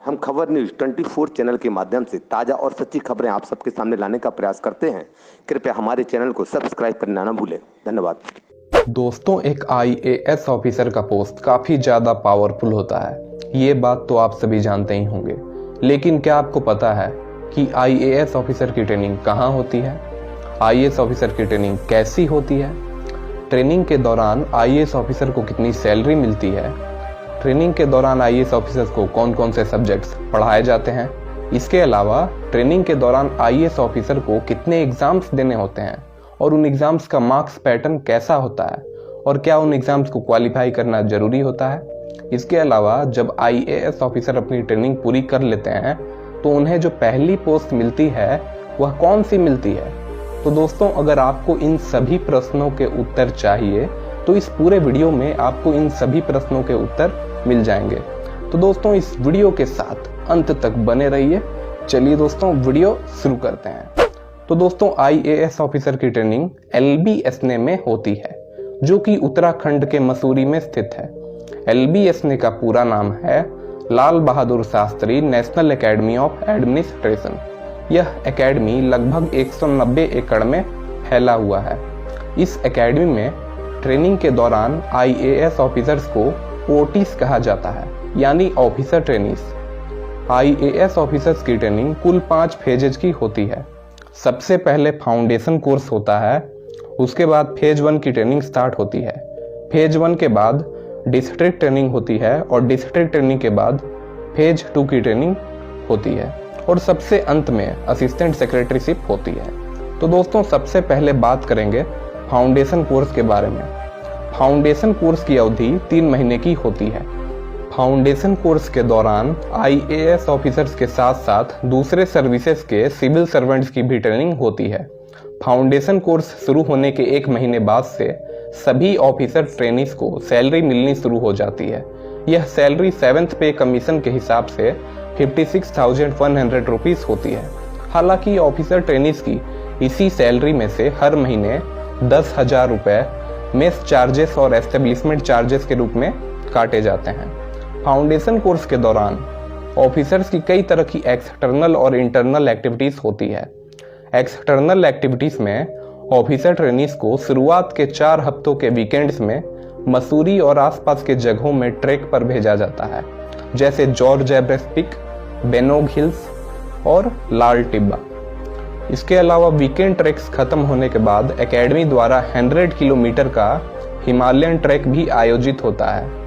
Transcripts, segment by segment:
हम खबर news 24 channel के माध्यम से ताजा और सच्ची खबरें आप सबके सामने लाने का प्रयास करते हैं। कृपया हमारे चैनल को सब्सक्राइब करना ना भूलें। धन्यवाद। दोस्तों, एक IAS ऑफिसर का पोस्ट काफ़ी ज़्यादा पावरफुल होता है, ये बात तो आप सभी जानते ही होंगे। लेकिन क्या आपको पता है कि IAS ऑफिसर की ट्रेनिंग कहाँ होती है? IAS ऑफिसर की ट्रेनिंग कैसी होती है? ट्रेनिंग के दौरान IAS ऑफिसर को कितनी सैलरी मिलती है? ट्रेनिंग के दौरान IAS ऑफिसर्स को कौन कौन से सब्जेक्ट्स पढ़ाए जाते हैं? इसके अलावा ट्रेनिंग के दौरान IAS ऑफिसर को कितने एग्ज़ाम्स देने होते हैं और उन एग्ज़ाम्स का मार्क्स पैटर्न कैसा होता है और क्या उन एग्ज़ाम्स को क्वालिफाई करना ज़रूरी होता है? इसके अलावा जब IAS ऑफिसर अपनी ट्रेनिंग पूरी कर लेते हैं तो उन्हें जो पहली पोस्ट मिलती है वह कौन सी मिलती है? तो दोस्तों, अगर आपको इन सभी प्रश्नों के उत्तर चाहिए तो इस पूरे वीडियो में आपको इन सभी प्रश्नों के उत्तर मिल जाएंगे। तो दोस्तों, इस वीडियो के साथ अंत तक बने रहिए। चलिए दोस्तों, वीडियो शुरू करते हैं। तो दोस्तों, IAS ऑफिसर की ट्रेनिंग LBSNA में होती है, जो कि उत्तराखंड के मसूरी में स्थित है। LBSNA का पूरा नाम है Lal Bahadur Shastri National Academy of Administration. यह एकेडमी लगभग 190 एकड़ में फैला हुआ है। इस एकेडमी में ट्रेनिंग के दौरान IAS ऑफिसर्स को OTs कहा जाता है, यानी ऑफिसर ट्रेनीज। IAS ऑफिसर्स की ट्रेनिंग कुल 5 फेजेज की होती है। सबसे पहले फाउंडेशन कोर्स होता है, उसके बाद फेज 1 की ट्रेनिंग स्टार्ट होती है। फेज 1 के बाद डिस्ट्रिक्ट ट्रेनिंग होती है और डिस्ट्रिक्ट ट्रेनिंग के बाद फेज 2 की ट्रेनिंग होती है और सबसे अंत में असिस्टेंट सेक्रेटरीशिप होती है। तो दोस्तों, सबसे पहले बात करेंगे फाउंडेशन कोर्स के बारे में। फाउंडेशन कोर्स की अवधि 3 महीने की होती है। फाउंडेशन कोर्स के दौरान IAS ऑफिसर्स के साथ साथ दूसरे सर्विसेज के सिविल सर्वेंट्स की भी ट्रेनिंग होती है। फाउंडेशन कोर्स शुरू होने के 1 महीने बाद से सभी ऑफिसर ट्रेनीज को सैलरी मिलनी शुरू हो जाती है। यह सैलरी 7th पे कमीशन के हिसाब से 56,100 रुपीज़ होती है। हालांकि ऑफिसर ट्रेनीज की इसी सैलरी में से हर महीने 10,000 रुपये मेस चार्जेस और एस्टेब्लिशमेंट चार्जेस के रूप में काटे जाते हैं। फाउंडेशन कोर्स के दौरान ऑफिसर्स की कई तरह की एक्सटर्नल और इंटरनल एक्टिविटीज़ होती है। एक्सटर्नल एक्टिविटीज़ में ऑफिसर ट्रेनीज को शुरुआत के 4 हफ्तों के वीकेंड्स में मसूरी और आसपास के जगहों में ट्रैक पर भेजा जाता है, जैसे George Everest peak, Benog hills और लाल टिब्बा। इसके अलावा वीकेंड ट्रैक्स खत्म होने के बाद एकेडमी द्वारा 100 किलोमीटर का हिमालयन ट्रैक भी आयोजित होता है।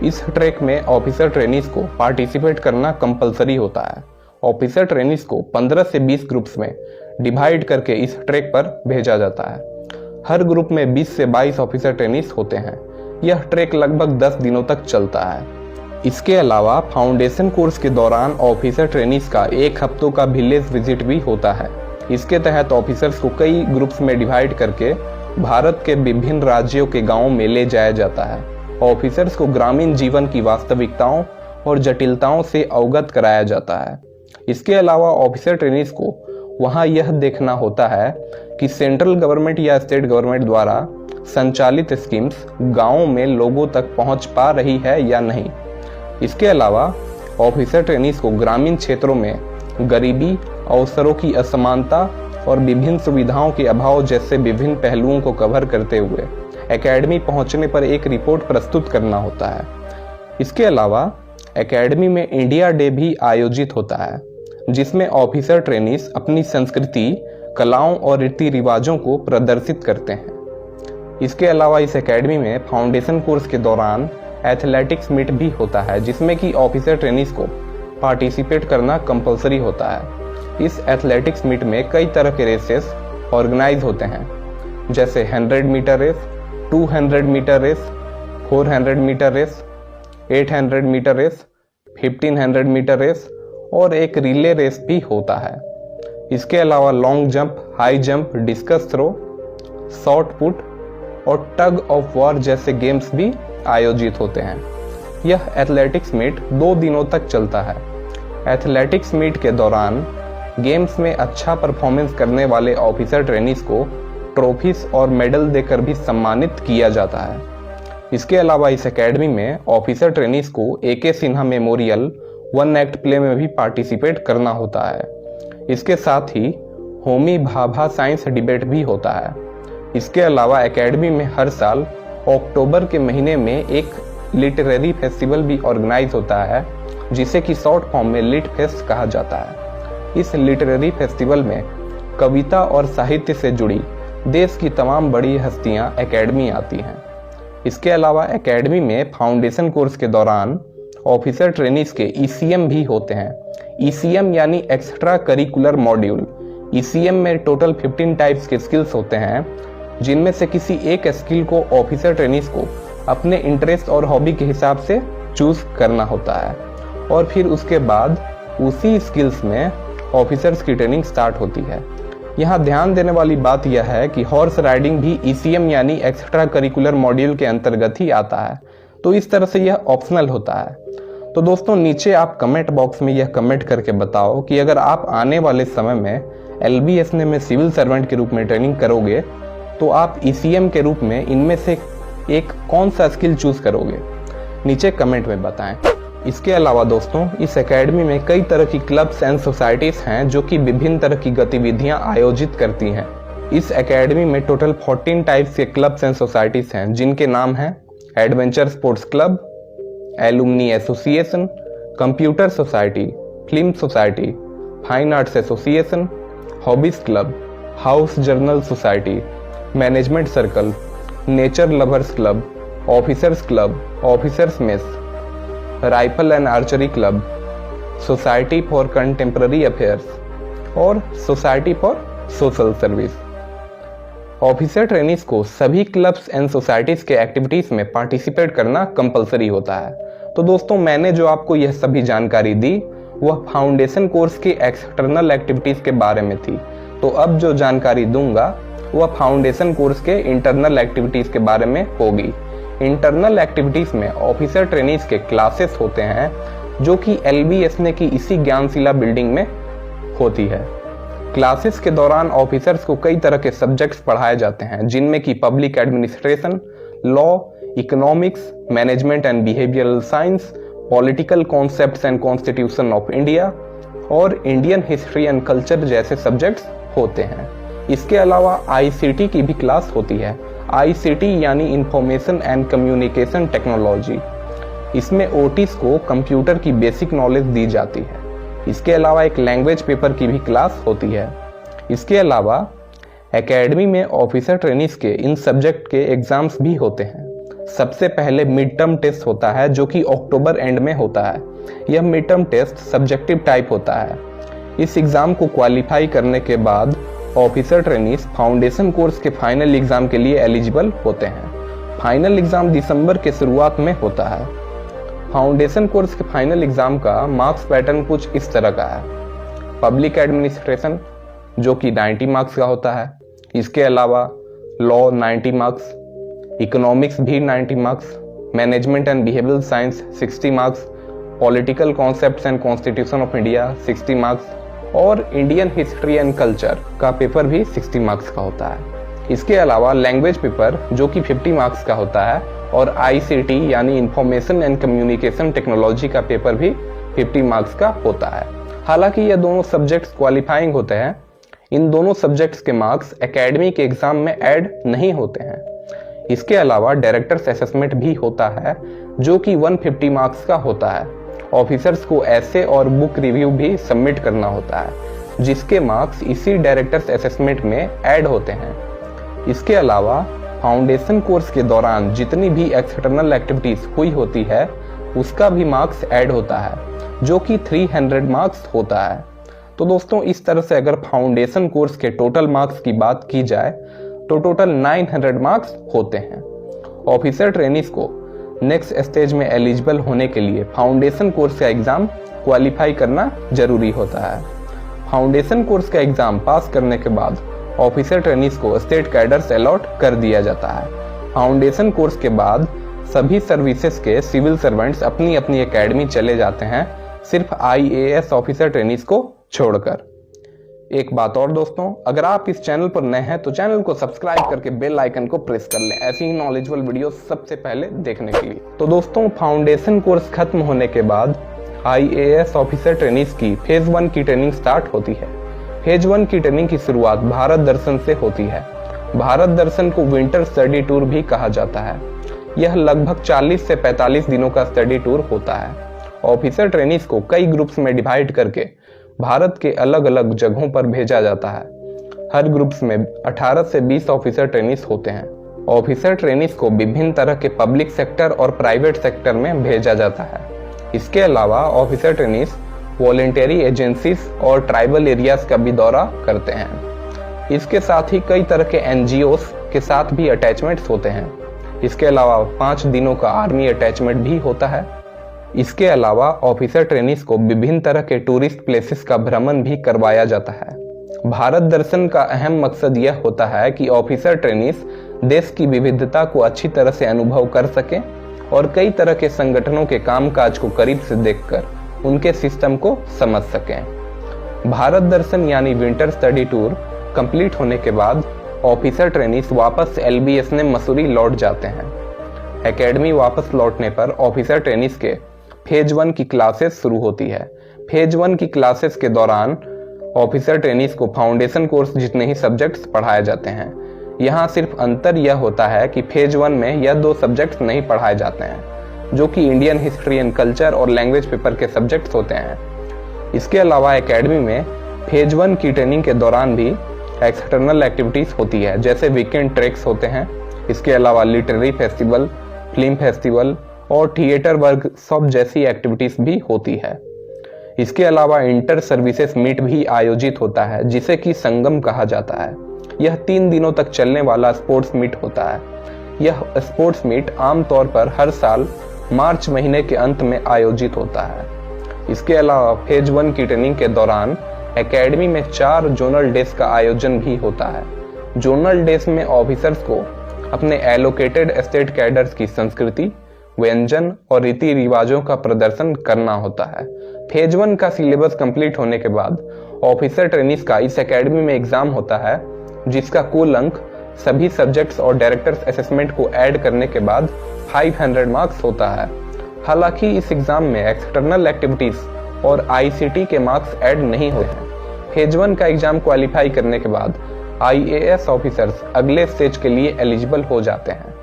इस ट्रैक में ऑफिसर ट्रेनीज को पार्टिसिपेट करना कंपलसरी होता है। ऑफिसर ट्रेनीज को 15 से 20 ग्रुप्स में डिवाइड करके इस ट्रैक पर भेजा जाता है। हर ग्रुप में 20 से 22 ऑफिसर ट्रेनीज होते हैं। यह ट्रैक लगभग 10 दिनों तक चलता है। इसके अलावा फाउंडेशन कोर्स के दौरान ऑफिसर ट्रेनीज का 1 हफ्तों का विलेज विजिट भी होता है। इसके तहत ऑफिसर्स को कई ग्रुप्स में डिवाइड करके भारत के विभिन्न राज्यों के गांवों में ले जाया जाता है। ऑफिसर्स को ग्रामीण जीवन की वास्तविकताओं और जटिलताओं से अवगत कराया जाता है। इसके अलावा ऑफिसर ट्रेनीज को वहां यह देखना होता है कि सेंट्रल गवर्नमेंट या स्टेट गवर्नमेंट द्वारा संचालित स्कीम्स गांवों में लोगों तक पहुंच पा रही है या नहीं। इसके अलावा ऑफिसर ट्रेनीज को ग्रामीण क्षेत्रों में गरीबी, अवसरों की असमानता और विभिन्न सुविधाओं के अभाव जैसे विभिन्न पहलुओं को कवर करते हुए एकेडमी पहुंचने पर एक रिपोर्ट प्रस्तुत करना होता है। इसके अलावा एकेडमी में इंडिया डे भी आयोजित होता है, जिसमें ऑफिसर ट्रेनीज अपनी संस्कृति, कलाओं और रीति रिवाजों को प्रदर्शित करते हैं। इसके अलावा इस एकेडमी में फाउंडेशन कोर्स के दौरान एथलेटिक्स मीट भी होता है, जिसमें कि ऑफिसर ट्रेनीज को पार्टिसिपेट करना कंपलसरी होता है। इस एथलेटिक्स मीट में कई तरह के रेसेस ऑर्गेनाइज होते हैं, जैसे 100 metre race, 200 metre race, 400 metre race, 800 metre race, 1500 metre race और एक रिले रेस भी होता है। इसके अलावा long jump, high jump, discus throw, shot put और टग ऑफ वॉर जैसे गेम्स भी आयोजित होते हैं। यह एथलेटिक्स मीट 2 दिनों तक चलता है। एथलेटिक्स मीट के दौरान गेम्स में अच्छा परफॉर्मेंस करने वाले ऑफिसर ट्रेनीज को ट्रॉफीज और मेडल देकर भी सम्मानित किया जाता है। इसके अलावा इस एकेडमी में ऑफिसर ट्रेनीज को AK Sinha memorial one act play में भी पार्टिसिपेट करना होता है। इसके साथ ही होमी भाभा साइंस डिबेट भी होता है। इसके अलावा एकेडमी में हर साल अक्टूबर के महीने में एक लिटरेरी फेस्टिवल भी ऑर्गेनाइज होता है, जिसे कि शॉर्ट फॉर्म में लिट फेस्ट कहा जाता है। इस लिटरेरी फेस्टिवल में कविता और साहित्य से जुड़ी देश की तमाम बड़ी हस्तियां एकेडमी आती हैं। इसके अलावा एकेडमी में फाउंडेशन कोर्स के दौरान ऑफिसर ट्रेनीज के ECM भी होते हैं। ECM यानी एक्स्ट्रा करिकुलर मॉड्यूल। ECM में टोटल 15 टाइप्स के स्किल्स होते हैं, जिनमें से किसी एक स्किल को ऑफिसर ट्रेनीज को अपने इंटरेस्ट और हॉबी के हिसाब से चूज करना होता है और फिर उसके बाद उसी स्किल्स में ऑफिसर्स की ट्रेनिंग स्टार्ट होती है। यहाँ ध्यान देने वाली बात यह है कि हॉर्स राइडिंग भी ECM यानी एक्स्ट्रा करिकुलर मॉड्यूल के अंतर्गत ही आता है, तो इस तरह से यह ऑप्शनल होता है। तो दोस्तों नीचे आप कमेंट बॉक्स में यह कमेंट करके बताओ कि अगर आप आने वाले समय में LBSN में सिविल सर्वेंट के रूप में ट्रेनिंग करोगे तो आप ECM के रूप में इनमें से एक कौन सा स्किल चूज करोगे, नीचे कमेंट में बताएं। इसके अलावा दोस्तों इस एकेडमी में कई तरह की क्लब्स एंड सोसाइटीज हैं जो कि विभिन्न तरह की गतिविधियां आयोजित करती हैं। इस एकेडमी में टोटल 14 टाइप्स के क्लब्स एंड सोसाइटीज हैं, जिनके नाम हैं adventure sports club, alumni association, computer society, film society, fine arts association, hobbies club, house journal society, management circle, nature lovers club, officers club, officers mess, rifle and archery club, society for contemporary affairs और society for social service. Officer trainees को सभी clubs and societies के activities में participate करना compulsory होता है। तो दोस्तों मैंने जो आपको यह सभी जानकारी दी वह फाउंडेशन कोर्स की एक्सटर्नल एक्टिविटीज के बारे में थी। तो अब जो जानकारी दूंगा वह फाउंडेशन कोर्स के इंटरनल एक्टिविटीज के बारे में होगी। इंटरनल एक्टिविटीज में ऑफिसर ट्रेनीज के क्लासेस होते हैं जो कि LBSN की इसी ज्ञानशिला बिल्डिंग में होती है। क्लासेस के दौरान ऑफिसर्स को कई तरह के सब्जेक्ट्स पढ़ाए जाते हैं, जिनमें कि public administration, law, economics, management and behavioural science, political concepts and constitution of India और इंडियन हिस्ट्री एंड कल्चर जैसे सब्जेक्ट्स होते हैं। इसके अलावा ICT की भी क्लास होती है। ICT यानी इंफॉर्मेशन एंड कम्युनिकेशन टेक्नोलॉजी। इसमें OTs को कंप्यूटर की बेसिक नॉलेज दी जाती है। इसके अलावा एक लैंग्वेज पेपर की भी क्लास होती है। इसके अलावा एकेडमी में ऑफिसर ट्रेनीज के इन सब्जेक्ट के एग्जाम्स भी होते हैं। सबसे पहले मिड टर्म टेस्ट होता है जो कि अक्टूबर एंड में होता है। यह mid term test subjective type होता है। इस एग्जाम को क्वालिफाई करने के बाद ऑफिसर ट्रेनीज फाउंडेशन कोर्स के फाइनल एग्जाम के लिए एलिजिबल होते हैं। फाइनल एग्जाम दिसंबर के शुरुआत में होता है। फाउंडेशन कोर्स के फाइनल एग्जाम का मार्क्स पैटर्न कुछ इस तरह का है। पब्लिक एडमिनिस्ट्रेशन जो कि 90 मार्क्स का होता है। इसके अलावा लॉ 90 मार्क्स, इकोनॉमिक्स भी 90 marks, management and behavioural science 60 marks, political concepts and constitution of India 60 marks और इंडियन हिस्ट्री एंड कल्चर का पेपर भी 60 मार्क्स का होता है। इसके अलावा लैंग्वेज पेपर जो कि 50 मार्क्स का होता है और ICT यानी इंफॉर्मेशन एंड कम्युनिकेशन टेक्नोलॉजी का पेपर भी 50 मार्क्स का होता है। हालांकि ये दोनों सब्जेक्ट्स क्वालिफाइंग होते हैं। इन दोनों सब्जेक्ट्स के मार्क्स एकेडमी के एग्जाम में ऐड नहीं होते हैं। इसके अलावा डायरेक्टर्स असेसमेंट भी होता है जो कि 150 मार्क्स का होता है। ऑफिसर्स को ऐसे और बुक रिव्यू भी सबमिट करना होता है जिसके मार्क्स इसी डायरेक्टर्स असेसमेंट में ऐड होते हैं। इसके अलावा फाउंडेशन कोर्स के दौरान जितनी भी एक्सटर्नल एक्टिविटीज हुई होती है उसका भी मार्क्स ऐड होता है जो कि 300 मार्क्स होता है। तो दोस्तों इस तरह से अगर फाउंडेशन कोर्स के टोटल मार्क्स की बात की जाए तो टोटल 900 मार्क्स होते हैं। ऑफिसर ट्रेनीज को नेक्स्ट स्टेज में एलिजिबल होने के लिए फाउंडेशन कोर्स का एग्जाम क्वालिफाई करना जरूरी होता है। फाउंडेशन कोर्स का एग्जाम पास करने के बाद ऑफिसर ट्रेनीज को स्टेट कैडर्स अलॉट कर दिया जाता है। फाउंडेशन कोर्स के बाद सभी सर्विसेज के सिविल सर्वेंट्स अपनी अपनी एकेडमी चले जाते हैं, सिर्फ IAS ऑफिसर ट्रेनीज को छोड़कर। एक बात और दोस्तों, अगर आप इस चैनल पर नए हैं तो चैनल को सब्सक्राइब करके बेल आइकन को प्रेस कर लें ऐसी ही नॉलेजेबल वीडियो सबसे पहले देखने के लिए। तो दोस्तों फाउंडेशन कोर्स खत्म होने के बाद IAS ऑफिसर ट्रेनीज की फेज 1 की ट्रेनिंग स्टार्ट होती है। फेज 1 की ट्रेनिंग की शुरुआत भारत दर्शन से होती है। भारत दर्शन को विंटर स्टडी टूर भी कहा जाता है। यह लगभग 40 से 45 दिनों का स्टडी टूर होता है। ऑफिसर ट्रेनीज को कई ग्रुप्स में डिवाइड करके भारत के अलग अलग जगहों पर भेजा जाता है। हर ग्रुप्स में 18 से 20 ऑफिसर ट्रेनीज होते हैं। ऑफिसर ट्रेनीज को विभिन्न तरह के पब्लिक सेक्टर और प्राइवेट सेक्टर में भेजा जाता है। इसके अलावा ऑफिसर ट्रेनीज वॉलेंटरी एजेंसीज और ट्राइबल एरियाज का भी दौरा करते हैं। इसके साथ ही कई तरह के NGOs के साथ भी अटैचमेंट्स होते हैं। इसके अलावा 5 दिनों का आर्मी अटैचमेंट भी होता है। इसके अलावा ऑफिसर ट्रेनीज को विभिन्न तरह के टूरिस्ट प्लेसेस का भ्रमण भी करवाया जाता है। भारत दर्शन का अहम मकसद यह होता है कि ऑफिसर ट्रेनीज देश की विविधता को अच्छी तरह से अनुभव कर सकें और कई तरह के संगठनों के कामकाज को करीब से देखकर उनके सिस्टम को समझ सकें। भारत दर्शन यानी विंटर स्टडी टूर कंप्लीट होने के बाद ऑफिसर ट्रेनीज वापस LBS मसूरी लौट जाते हैं। एकेडमी वापस लौटने पर ऑफिसर ट्रेनीज के फेज 1 की क्लासेस शुरू होती है। फेज 1 की क्लासेस के दौरान ऑफिसर ट्रेनीज को फाउंडेशन कोर्स जितने ही सब्जेक्ट्स पढ़ाए जाते हैं। यहाँ सिर्फ अंतर यह होता है कि फेज 1 में यह 2 सब्जेक्ट्स नहीं पढ़ाए जाते हैं, जो कि इंडियन हिस्ट्री एंड कल्चर और लैंग्वेज पेपर के सब्जेक्ट्स होते हैं। इसके अलावा एकेडमी में फेज 1 की ट्रेनिंग के दौरान भी एक्सटर्नल एक्टिविटीज होती है, जैसे वीकेंड ट्रैक्स होते हैं। इसके अलावा लिटरेरी फेस्टिवल, फिल्म फेस्टिवल और थिएटर वर्कशॉप जैसी एक्टिविटीज भी होती है। इसके अलावा इंटर सर्विसेज मीट भी आयोजित होता है, जिसे कि संगम कहा जाता है। यह 3 दिनों तक चलने वाला स्पोर्ट्स मीट होता है। यह स्पोर्ट्स मीट आमतौर पर हर साल मार्च महीने के अंत में आयोजित होता है। इसके अलावा फेज 1 की ट्रेनिंग के दौरान एकेडमी में 4 जोनल डेज का आयोजन भी होता है। जोनल डेज में ऑफिसर्स को अपने एलोकेटेड स्टेट कैडर्स की संस्कृति, व्यंजन और रीति रिवाजों का प्रदर्शन करना होता है। फेज 1 का सिलेबस कंप्लीट होने के बाद ऑफिसर ट्रेनीज का इस एकेडमी में एग्जाम होता है, जिसका कुल अंक सभी सब्जेक्ट्स और डायरेक्टर्स असेसमेंट को ऐड करने के बाद 500 मार्क्स होता है। हालांकि इस एग्जाम में एक्सटर्नल एक्टिविटीज और ICT के मार्क्स ऐड नहीं होते हैं। फेज 1 का एग्जाम क्वालिफाई करने के बाद IAS ऑफिसर्स अगले स्टेज के लिए एलिजिबल हो जाते हैं।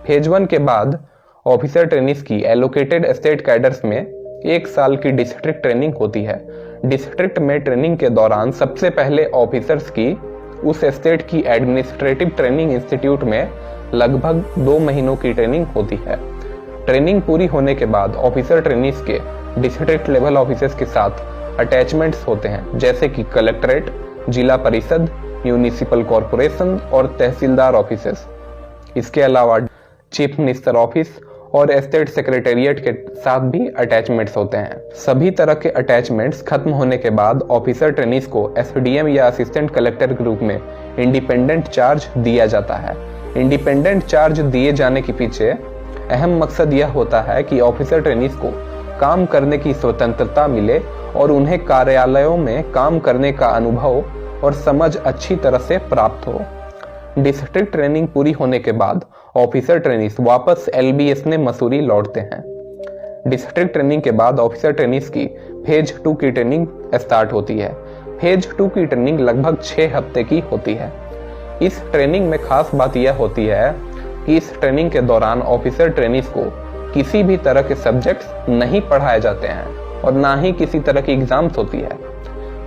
फेज 1 के बाद ऑफिसर ट्रेनीज की एलोकेटेड स्टेट कैडर्स में 1 साल की डिस्ट्रिक्ट ट्रेनिंग होती है। डिस्ट्रिक्ट में ट्रेनिंग के दौरान सबसे पहले ऑफिसर्स की उस स्टेट की एडमिनिस्ट्रेटिव ट्रेनिंग इंस्टीट्यूट में लगभग 2 महीनों की ट्रेनिंग होती है। ट्रेनिंग पूरी होने के बाद ऑफिसर ट्रेनीज के डिस्ट्रिक्ट लेवल ऑफिसर्स के साथ अटैचमेंट्स होते हैं, जैसे कि कलेक्ट्रेट, जिला परिषद, म्यूनिसिपल कॉरपोरेशन और तहसीलदार ऑफिसर्स। इसके अलावा चीफ मिनिस्टर ऑफिस और स्टेट सेक्रेटेरिएट के साथ भी अटैचमेंट्स होते हैं। सभी तरह के अटैचमेंट्स खत्म होने के बाद ऑफिसर ट्रेनीज को SDM या असिस्टेंट कलेक्टर के रूप में इंडिपेंडेंट चार्ज दिया जाता है। इंडिपेंडेंट चार्ज दिए जाने के पीछे अहम मकसद यह होता है कि ऑफिसर ट्रेनीज को काम करने की स्वतंत्रता मिले और उन्हें कार्यालयों में काम करने का अनुभव और समझ अच्छी तरह से प्राप्त हो। डिस्ट्रिक्ट ट्रेनिंग पूरी होने के बाद ऑफिसर ट्रेनीज वापस LBS मसूरी लौटते हैं। डिस्ट्रिक्ट ट्रेनिंग के बाद ऑफिसर ट्रेनीज की फेज 2 की ट्रेनिंग स्टार्ट होती है। फेज 2 की ट्रेनिंग लगभग 6 हफ्ते की होती है। इस ट्रेनिंग में खास बात यह होती है कि इस ट्रेनिंग के दौरान ऑफिसर ट्रेनीज को किसी भी तरह के सब्जेक्ट्स नहीं पढ़ाए जाते हैं और ना ही किसी तरह की एग्जाम्स होती है।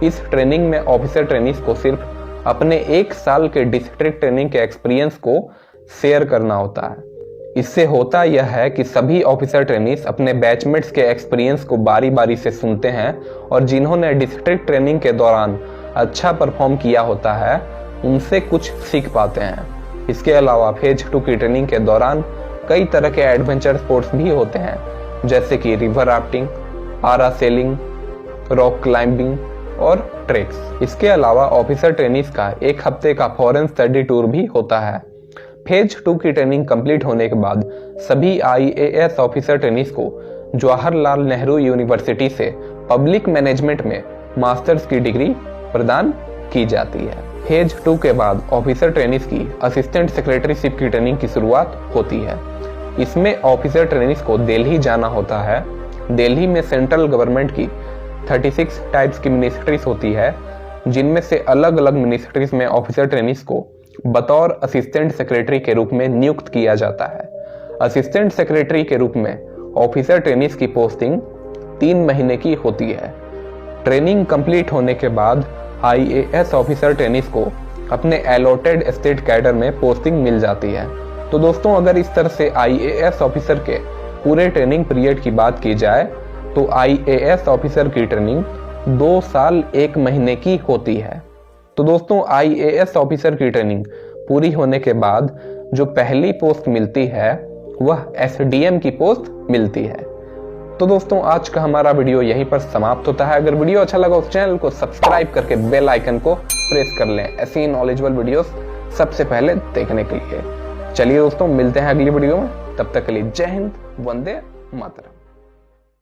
इस ट्रेनिंग में ऑफिसर ट्रेनीज को सिर्फ अपने 1 साल के डिस्ट्रिक्ट ट्रेनिंग के एक्सपीरियंस को शेयर करना होता है। इससे होता यह है कि सभी ऑफिसर ट्रेनीज अपने बैचमेट्स के एक्सपीरियंस को बारी बारी से सुनते हैं और जिन्होंने डिस्ट्रिक्ट ट्रेनिंग के दौरान अच्छा परफॉर्म किया होता है उनसे कुछ सीख पाते हैं। इसके अलावा फेज 2 की ट्रेनिंग के दौरान कई तरह के एडवेंचर स्पोर्ट्स भी होते हैं, जैसे कि river rafting, parasailing, rock climbing और ट्रेक्स। इसके अलावा ऑफिसर ट्रेनीज का 1 हफ्ते का फॉरेन स्टडी टूर भी होता है। फेज 2 की ट्रेनिंग कंप्लीट होने के बाद सभी IAS ऑफिसर ट्रेनीज को जवाहरलाल नेहरू यूनिवर्सिटी से पब्लिक मैनेजमेंट में मास्टर्स की डिग्री प्रदान की जाती है। फेज 2 के बाद ऑफिसर ट्रेनीज की असिस्टेंट सेक्रेटरीशिप की ट्रेनिंग की शुरुआत होती है। इसमें ऑफिसर ट्रेनीज को दिल्ली जाना होता है दिल्ली में सेंट्रल गवर्नमेंट की 36 टाइप्स की मिनिस्ट्रीज होती है, जिनमें से अलग अलग मिनिस्ट्रीज में ऑफिसर ट्रेनिंग्स को बतौर असिस्टेंट सेक्रेटरी के रूप में नियुक्त किया जाता है। असिस्टेंट सेक्रेटरी के रूप में ऑफिसर ट्रेनिंग्स की पोस्टिंग 3 महीने की होती है। ट्रेनिंग कंप्लीट होने के बाद IAS ऑफिसर ट्रेनिंग्स को अपने अलॉटेड स्टेट कैडर में पोस्टिंग मिल जाती है। तो दोस्तों, अगर इस तरह से IAS ऑफिसर के पूरे ट्रेनिंग पीरियड की बात की जाए तो IAS ऑफिसर की ट्रेनिंग 2 साल 1 महीने की होती है। तो दोस्तों, IAS ऑफिसर की ट्रेनिंग पूरी होने के बाद जो पहली पोस्ट मिलती है वह SDM की पोस्ट मिलती है। तो दोस्तों, आज का हमारा वीडियो यहीं पर समाप्त होता है। अगर वीडियो अच्छा लगा उस चैनल को सब्सक्राइब करके बेल आइकन को प्रेस कर लें ऐसी नॉलेजेबल वीडियोस सबसे पहले देखने के लिए। चलिए दोस्तों, मिलते हैं अगली वीडियो में। तब तक के लिए जय हिंद, वंदे मातरम।